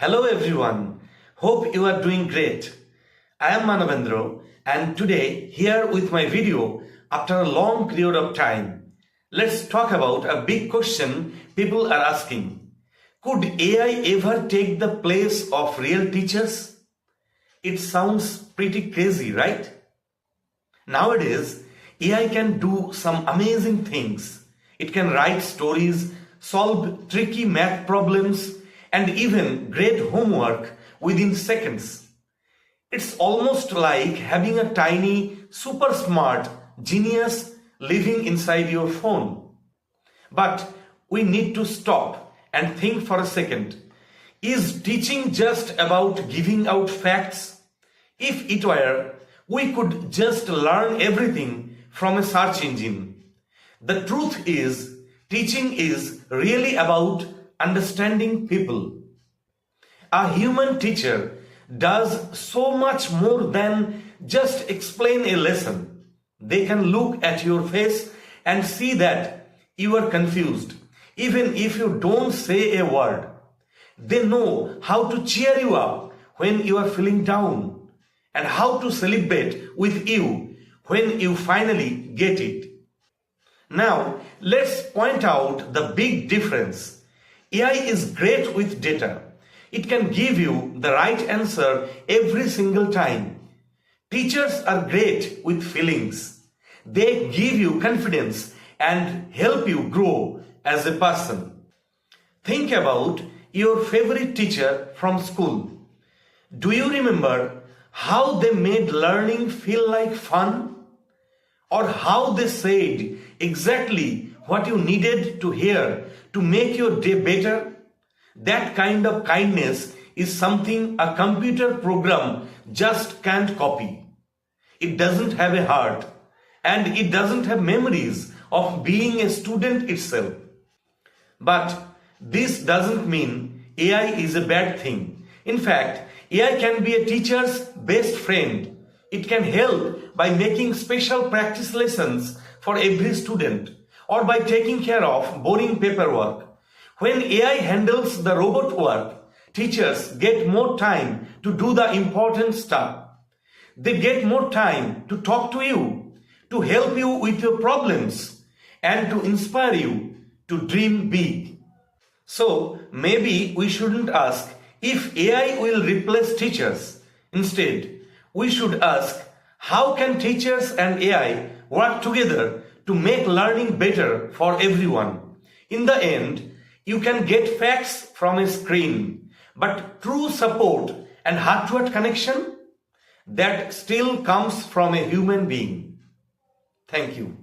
Hello everyone, hope you are doing great. I am Manavendra and today here with my video after a long period of time. Let's talk about a big question people are asking. Could AI ever take the place of real teachers? It sounds pretty crazy, right? Nowadays, AI can do some amazing things. It can write stories, solve tricky math problems, and even grade homework within seconds. It's almost like having a tiny, super smart genius living inside your phone. But we need to stop and think for a second. Is teaching just about giving out facts? If it were, we could just learn everything from a search engine. The truth is, teaching is really about understanding people. A human teacher does so much more than just explain a lesson. They can look at your face and see that you are confused, even if you don't say a word. They know how to cheer you up when you are feeling down and how to celebrate with you when you finally get it. Now, let's point out the big difference. AI is great with data. It can give you the right answer every single time. Teachers are great with feelings. They give you confidence and help you grow as a person. Think about your favorite teacher from school. Do you remember how they made learning feel like fun? Or how they said exactly what you needed to hear to make your day better? That kind of kindness is something a computer program just can't copy. It doesn't have a heart and it doesn't have memories of being a student itself. But this doesn't mean AI is a bad thing. In fact, AI can be a teacher's best friend. It can help by making special practice lessons for every student or by taking care of boring paperwork. When AI handles the robot work, teachers get more time to do the important stuff. They get more time to talk to you, to help you with your problems, and to inspire you to dream big. So maybe we shouldn't ask if AI will replace teachers. Instead, we should ask, how can teachers and AI work together to make learning better for everyone? In the end, you can get facts from a screen, but true support and heart-to-heart connection, that still comes from a human being. Thank you.